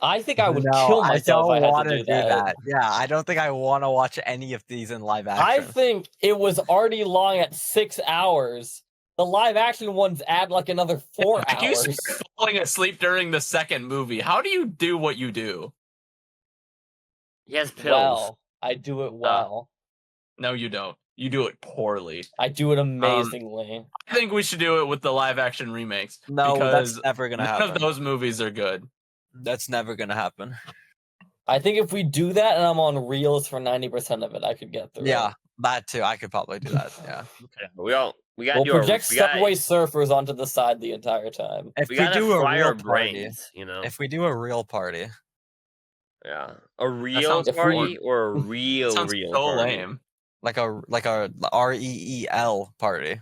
I think I would kill myself if I had to do that. Yeah, I don't think I want to watch any of these in live action. I think it was already long at 6 hours. The live action ones add like another 4 hours. You start falling asleep during the second movie. How do you do what you do? He has pills. Well, I do it well. No, you don't. You do it poorly. I do it amazingly. I think we should do it with the live action remakes. No, because that's never gonna happen. None of those movies are good. That's never gonna happen. I think if we do that and I'm on Reels for 90% of it, I could get through. Yeah, that too. I could probably do that. Yeah. Okay. We gotta project Subway Surfers onto the side the entire time. If we do a real brains, party, you know. If we do a real party. Yeah. A real party or a real so party? Lame. Like a REEL party.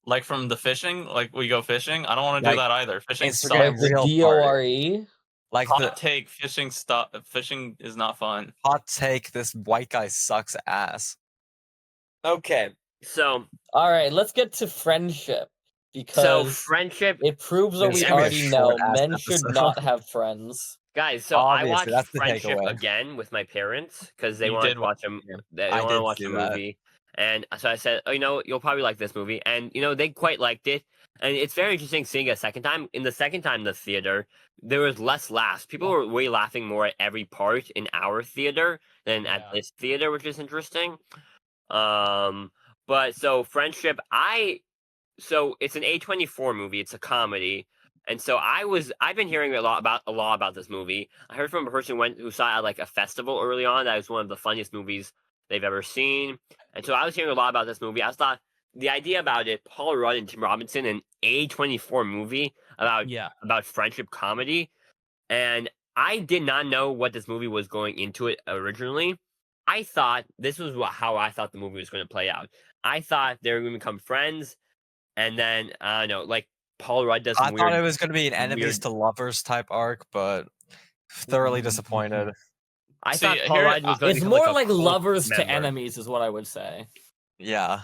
Like from the fishing? Like we go fishing? I don't want to do that either. Fishing Instagram sucks. real DORE? Like hot take, fishing is not fun. Hot take, this white guy sucks ass. Okay. So alright, let's get to friendship. Because friendship, it proves what we already know. Men should not have friends. Guys, so obviously, I watched Friendship again with my parents because they wanted to watch a movie. And so I said, oh, you know, you'll probably like this movie. And, you know, they quite liked it. And it's very interesting seeing it a second time. In the second time in the theater, there was less laughs. People were way laughing more at every part in our theater than at this theater, which is interesting. But so Friendship, so it's an A24 movie. It's a comedy, and so I've been hearing a lot about this movie. I heard from a person who saw it at like a festival early on that it was one of the funniest movies they've ever seen, and so I was hearing a lot about this movie. I thought the idea about it, Paul Rudd and Tim Robinson, an A24 movie about friendship comedy, and I did not know what this movie was going into it originally. I thought this was how I thought the movie was going to play out. I thought they were going to become friends. And then I don't know, like Paul Rudd does. I thought it was going to be an enemies to lovers type arc, but thoroughly disappointed. I thought Paul Rudd was going to It's become more like like lovers to enemies, is what I would say. Yeah.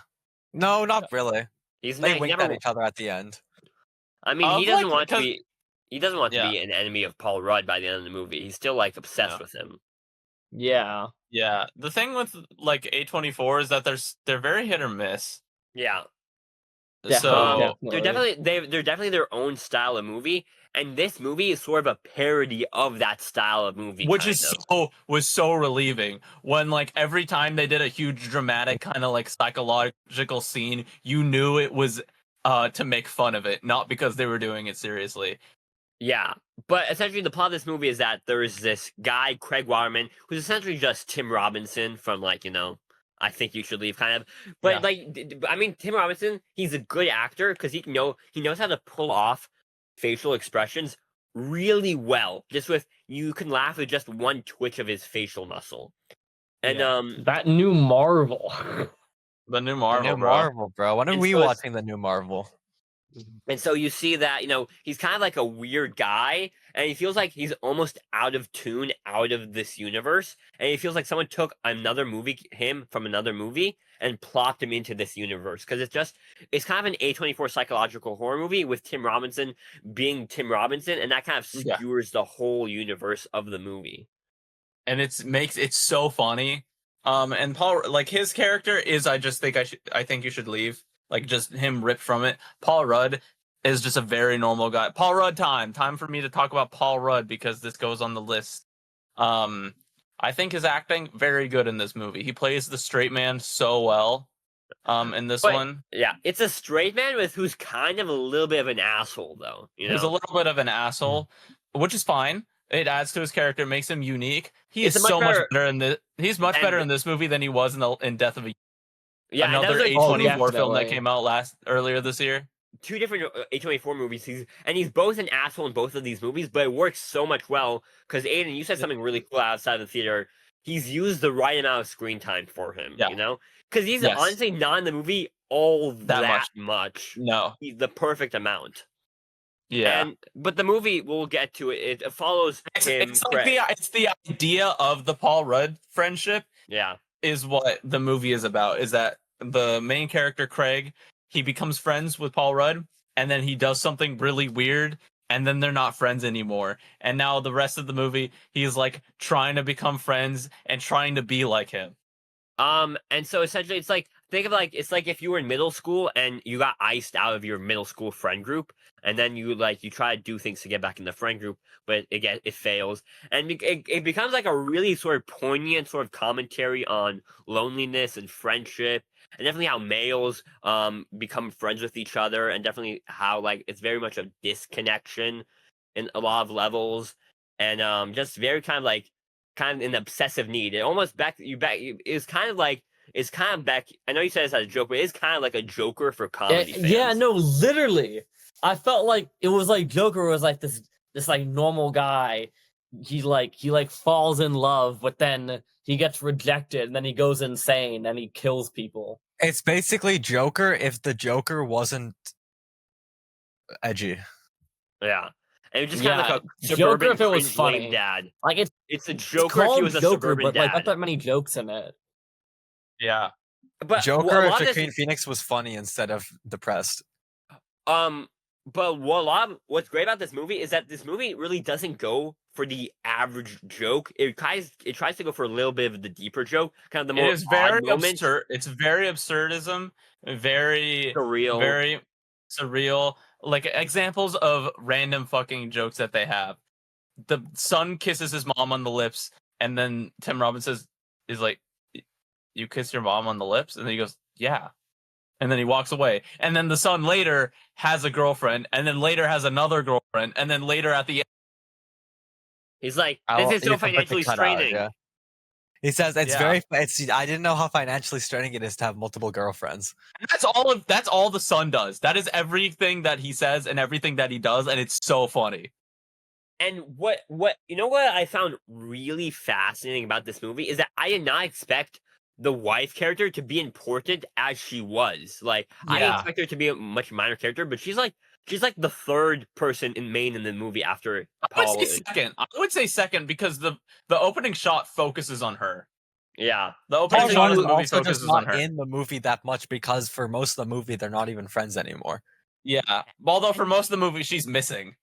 No, not really. They winked at each other at the end. I mean, he doesn't want to be. He doesn't want to be an enemy of Paul Rudd by the end of the movie. He's still like obsessed with him. Yeah. Yeah. The thing with like A24 is that they're very hit or miss. Yeah. So they're definitely their own style of movie, and this movie is sort of a parody of that style of movie, which was so relieving when like every time they did a huge dramatic kind of like psychological scene, you knew it was to make fun of it, not because they were doing it seriously. Yeah, but essentially the plot of this movie is that there is this guy, Craig Waterman, who's essentially just Tim Robinson from like, I Think You Should Leave kind of. But like, I mean, Tim Robinson, he's a good actor because he knows how to pull off facial expressions really well. You can laugh with just one twitch of his facial muscle. And that new Marvel. The new Marvel, bro. When are we watching the new Marvel? And so you see that, he's kind of like a weird guy, and he feels like he's almost out of tune, out of this universe. And he feels like someone took him from another movie, and plopped him into this universe. Because it's kind of an A24 psychological horror movie with Tim Robinson being Tim Robinson, and that kind of skewers the whole universe of the movie. And it makes it so funny. And Paul, like his character is, I think you should leave. Like just him ripped from it. Paul Rudd is just a very normal guy. Paul Rudd time for me to talk about Paul Rudd because this goes on the list. I think his acting very good in this movie. He plays the straight man so well. In this one, yeah, it's a straight man who's kind of a little bit of an asshole though. He's a little bit of an asshole, which is fine. It adds to his character, makes him unique. He's much better in this. He's much better in this movie than he was in Death of a. Yeah, another A24 film that came out earlier this year. Two different A24 movies. He's both an asshole in both of these movies, but it works so much well because Aiden, you said something really cool outside of the theater. He's used the right amount of screen time for him, because he's honestly not in the movie all that much. No, he's the perfect amount. Yeah, but the movie, we'll get to it. It follows him. It's the idea of the Paul Rudd friendship. Yeah, is what the movie is about. Is that the main character Craig? He becomes friends with Paul Rudd, and then he does something really weird, and then they're not friends anymore. And now the rest of the movie, he's like trying to become friends and trying to be like him. And so essentially, it's like it's like if you were in middle school and you got iced out of your middle school friend group, and then you try to do things to get back in the friend group, but it fails, and it becomes like a really sort of poignant sort of commentary on loneliness and friendship, and definitely how males become friends with each other, and definitely how it's very much a disconnection in a lot of levels, and just very kind of an obsessive need. It almost it's kind of back. I know you said this as a joke, but it's kind of like a Joker for comedy fans. Yeah, no, literally. I felt like it was like Joker was like this like normal guy. He falls in love, but then he gets rejected, and then he goes insane and he kills people. It's basically Joker if the Joker wasn't edgy. Yeah. And it just kind of like a suburban Joker if it was funny. Dad. Like it's a Joker if he was a Joker, suburban but dad. not that many jokes in it. Yeah. But Joker if Joaquin Phoenix was funny instead of depressed. But what's great about this movie is that this movie really doesn't go for the average joke. It tries to go for a little bit of the deeper joke, kind of the more very absurd. It's very absurdism, very surreal, very surreal. Like examples of random fucking jokes that they have. The son kisses his mom on the lips, and then Tim Robbins is like, "You kiss your mom on the lips?" And then he goes, "Yeah." And then he walks away. And then the son later has a girlfriend, and then later has another girlfriend, and then later at the end, He's like, this is so financially straining. Yeah. He says it's Yeah. very. It's. I didn't know how financially straining it is to have multiple girlfriends. that's all the son does. That is everything that he says and everything that he does, and it's so funny. And what you know what I found really fascinating about this movie is that I did not expect the wife character to be important as she was. Like I didn't Yeah. expect her to be a much minor character, but she's like the third person in main in the movie after Paul. I would say second because the opening shot focuses on her. Yeah. The opening Paul shot of Rudd the movie also just focuses on not her. in the movie that much because for most of the movie they're not even friends anymore. Yeah. Although for most of the movie she's missing.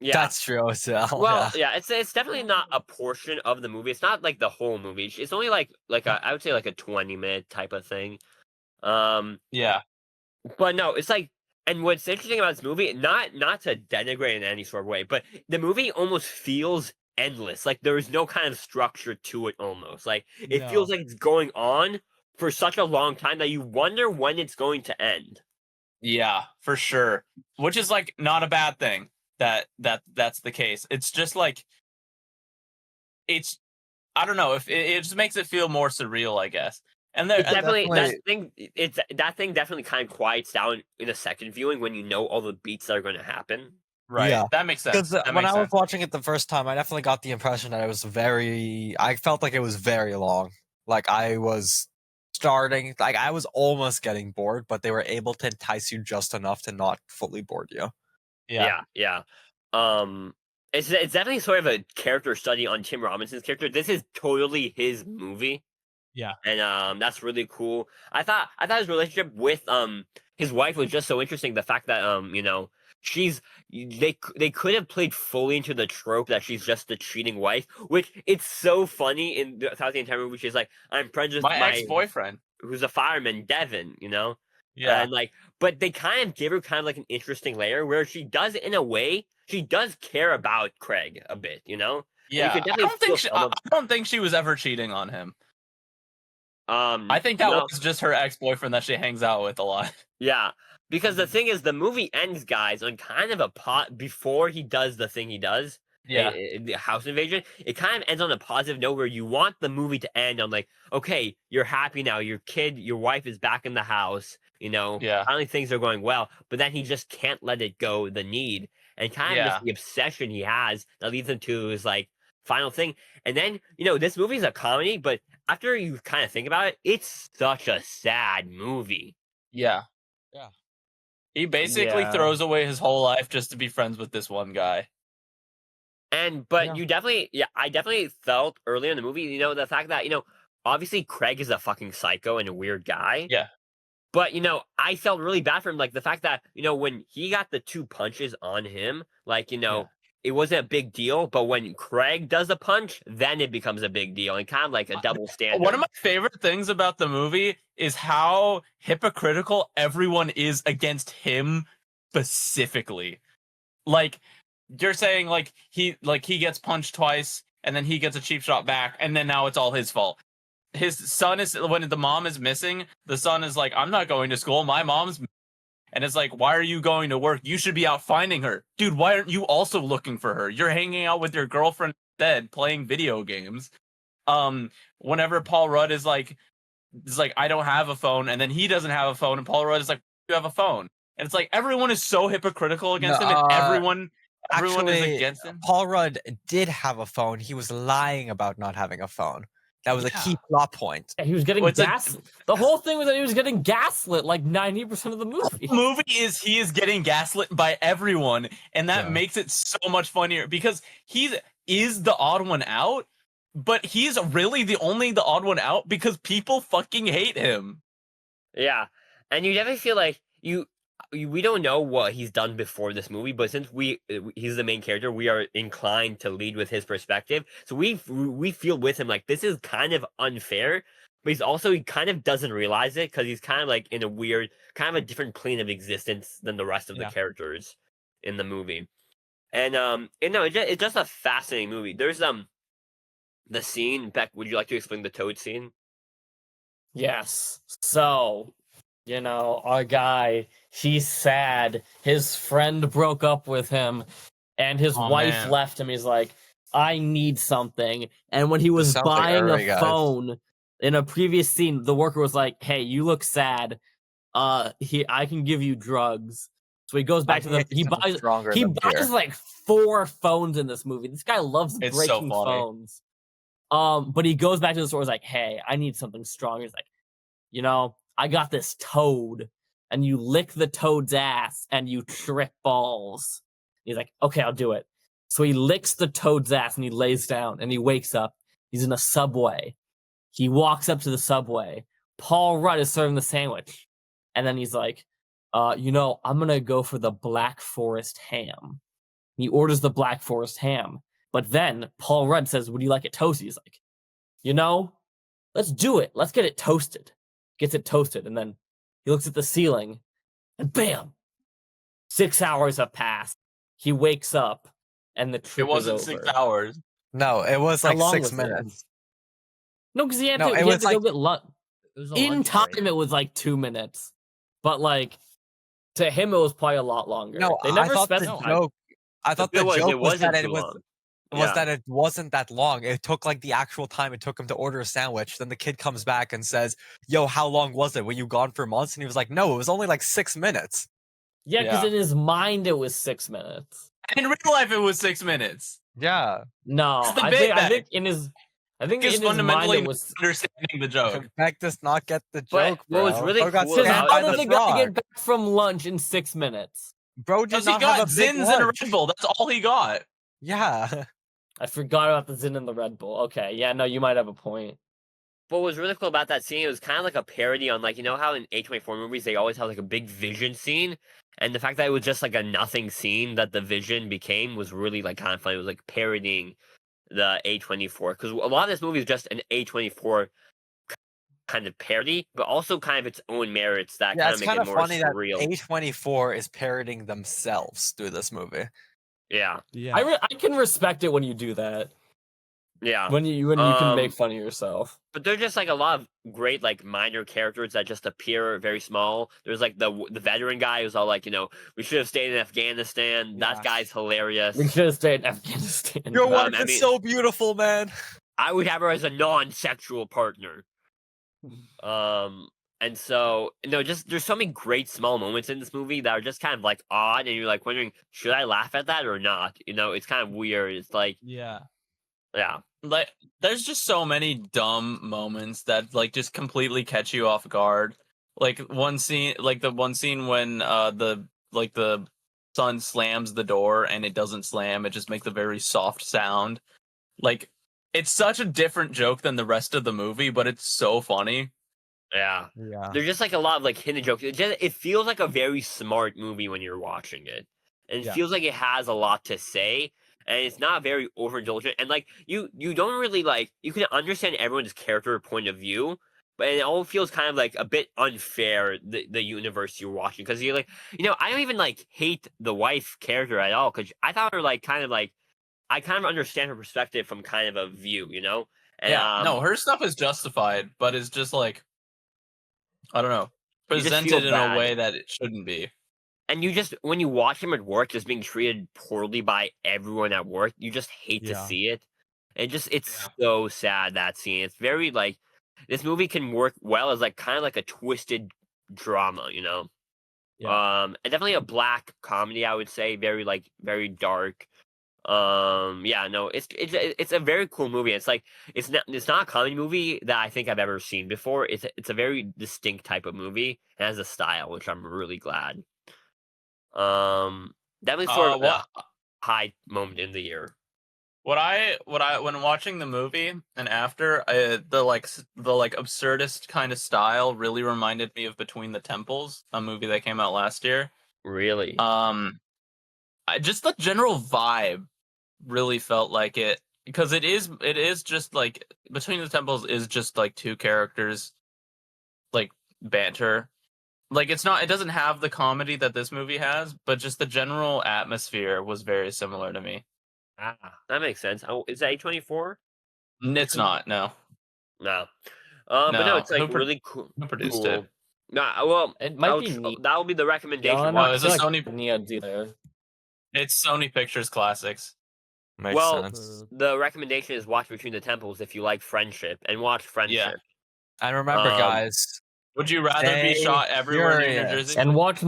Yeah. That's true as well. Well, yeah, it's definitely not a portion of the movie. It's not like the whole movie. It's only like I would say like a 20-minute type of thing. Yeah. But no, it's like, and what's interesting about this movie, not to denigrate in any sort of way, but the movie almost feels endless. Like there is no kind of structure to it. Almost like it feels like it's going on for such a long time that you wonder when it's going to end. Yeah, for sure. Which is like not a bad thing. That's the case. It's just like I don't know if it just makes it feel more surreal, I guess. And there definitely that thing definitely kind of quiets down in a second viewing when you know all the beats that are going to happen. right. Yeah. That makes sense. Because when I was watching it the first time, I definitely got the impression that it was I felt like it was very long. Like I was I was almost getting bored, but they were able to entice you just enough to not fully board you. Yeah. It's definitely sort of a character study on Tim Robinson's character. This is totally his movie. Yeah. And that's really cool. I thought his relationship with his wife was just so interesting. The fact that you know, they could have played fully into the trope that she's just the cheating wife, which it's so funny throughout the entire movie. She's like, I'm friends with my ex-boyfriend who's a fireman, Devin, you know? Yeah. And like, but they kind of give her kind of like an interesting layer where she does, in a way, she does care about Craig a bit, you know? Yeah. I don't think she was ever cheating on him. I think that was just her ex-boyfriend that she hangs out with a lot. Yeah, because the thing is, the movie ends, guys, on kind of a before he does the thing he does. Yeah. The house invasion. It kind of ends on a positive note where you want the movie to end on like, okay, you're happy now. Your wife is back in the house. You know, Yeah. finally things are going well. But then he just can't let it go. The need and kind of just the obsession he has that leads him to his like final thing. And then this movie is a comedy, but after you kind of think about it, it's such a sad movie. Yeah. Yeah. He basically throws away his whole life just to be friends with this one guy. But you definitely, I definitely felt early in the movie, the fact that, obviously Craig is a fucking psycho and a weird guy. Yeah. But, I felt really bad for him. Like the fact that, when he got the 2 punches on him, like, it wasn't a big deal. But when Craig does a punch, then it becomes a big deal and kind of like a double standard. One of my favorite things about the movie is how hypocritical everyone is against him specifically. Like, you're saying like he gets punched twice and then he gets a cheap shot back and then now it's all his fault. His son is, when the mom is missing, the son is like, I'm not going to school, my mom's missing. And it's like, why are you going to work? You should be out finding her. Dude, why aren't you also looking for her? You're hanging out with your girlfriend instead, playing video games. Whenever Paul Rudd is like, I don't have a phone, and then he doesn't have a phone, and Paul Rudd is like, you have a phone. And it's like, everyone is so hypocritical against him, and everyone is against him. Paul Rudd did have a phone. He was lying about not having a phone. That was a key plot point. And he was getting gaslit. The whole thing was that he was getting gaslit like 90% of the movie. The movie he is getting gaslit by everyone, and that makes it so much funnier because he is the odd one out, but he's really the odd one out because people fucking hate him. Yeah, and you definitely feel like we don't know what he's done before this movie, but since he's the main character, we are inclined to lead with his perspective. So we feel with him like this is kind of unfair, but he kind of doesn't realize it because he's kind of like in a weird, kind of a different plane of existence than the rest of the characters in the movie. And it's just a fascinating movie. There's the scene. Beck, would you like to explain the toad scene? Yes. So, our guy, he's sad. His friend broke up with him, and his wife left him. He's like, I need something. And when he was buying a phone in a previous scene, the worker was like, hey, you look sad. I can give you drugs. So he goes back to he buys like 4 phones in this movie. This guy loves breaking phones. But he goes back to the store. He's like, hey, I need something strong. He's like, I got this toad, and you lick the toad's ass and you trip balls. He's like, okay, I'll do it. So he licks the toad's ass and he lays down and he wakes up. He's in a Subway. He walks up to the Subway. Paul Rudd is serving the sandwich. And then he's like, I'm going to go for the Black Forest ham. He orders the Black Forest ham. But then Paul Rudd says, would you like it toasted? He's like, let's do it. Let's get it toasted. Gets it toasted. And then he looks at the ceiling and bam, 6 hours have passed. He wakes up and the trip It wasn't is over. 6 hours. No, it was like 6 minutes. No, because he had to go get lunch. In time, it was like 2 minutes. But like, to him, it was probably a lot longer. No, they never I thought specified. the joke was that it wasn't that long. It took like the actual time it took him to order a sandwich. Then the kid comes back and says, yo, how long was it? Were you gone for months? And he was like, no, it was only like 6 minutes. Yeah, because in his mind, it was 6 minutes. In real life, it was 6 minutes. Yeah. No, I think in his mind it was understanding the joke. Beck does not get the joke, bro. What was really cool how did they get back from lunch in 6 minutes? Bro did not he got have a big Zins lunch. and a Red Bull. That's all he got. Yeah. I forgot about the Zin and the Red Bull. Okay, yeah, no, you might have a point. What was really cool about that scene, it was kind of like a parody on, like, how in A24 movies they always have like a big vision scene, and the fact that it was just like a nothing scene that the vision became was really like kind of funny. It was like parodying the A24, because a lot of this movie is just an A24 kind of parody, but also kind of its own merits that kind of make it more funny surreal. That A24 is parodying themselves through this movie. Yeah. I can respect it when you do that. Yeah. When you can make fun of yourself. But there's just like a lot of great like minor characters that just appear very small. There's like the veteran guy who's all like, we should have stayed in Afghanistan. Yeah. That guy's hilarious. We should have stayed in Afghanistan. Your wife is so beautiful, man. I would have her as a non-sexual partner. And so, just there's so many great small moments in this movie that are just kind of like odd, and you're like wondering, should I laugh at that or not? It's kind of weird. It's like, yeah. Like, there's just so many dumb moments that like just completely catch you off guard. Like the one scene when the son slams the door and it doesn't slam, it just makes a very soft sound. Like, it's such a different joke than the rest of the movie, but it's so funny. Yeah. There's just like a lot of like hidden jokes. It feels like a very smart movie when you're watching it. And it feels like it has a lot to say. And it's not very overindulgent. And like you don't really like, you can understand everyone's character point of view, but it all feels kind of like a bit unfair, the universe you're watching. Because you're like, I don't even like hate the wife character at all. Because I thought her like kind of like, I kind of understand her perspective from kind of a view, And, no, her stuff is justified, but it's just like, I don't know, presented in a way that it shouldn't be. And when you watch him at work just being treated poorly by everyone at work, you just hate to see it. It's so sad, that scene. It's very like, this movie can work well as like kind of like a twisted drama, and definitely a black comedy, I would say, very like very dark. It's a very cool movie. It's like it's not a comedy movie that I think I've ever seen before. It's a very distinct type of movie. It has a style, which I'm really glad. Definitely sort of a high moment in the year. When watching the movie and after, the absurdist kind of style really reminded me of Between the Temples, a movie that came out last year. Really? Just the general vibe really felt like it. because it is just like Between the Temples is just like two characters like banter. Like it doesn't have the comedy that this movie has, but just the general atmosphere was very similar to me. Ah, that makes sense. Oh, is that A24? It's not, no. No. But no, No. it's like really cool. Who produced cool. it? Nah, well, It might be neat. that will be the recommendation. Yeah, Oh, it's a I feel Sony. like Neo's either. It's Sony Pictures Classics. Makes Well, sense. the recommendation is watch Between the Temples if you like friendship, and watch Friendship. And remember, guys, Would you rather be stay shot everywhere near New curious. Jersey? And watch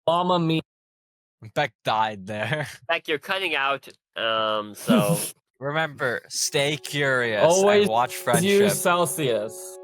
Mama Mia. Beck died there. Beck, you're cutting out. So Remember, stay curious Always and watch Friendship. use Celsius.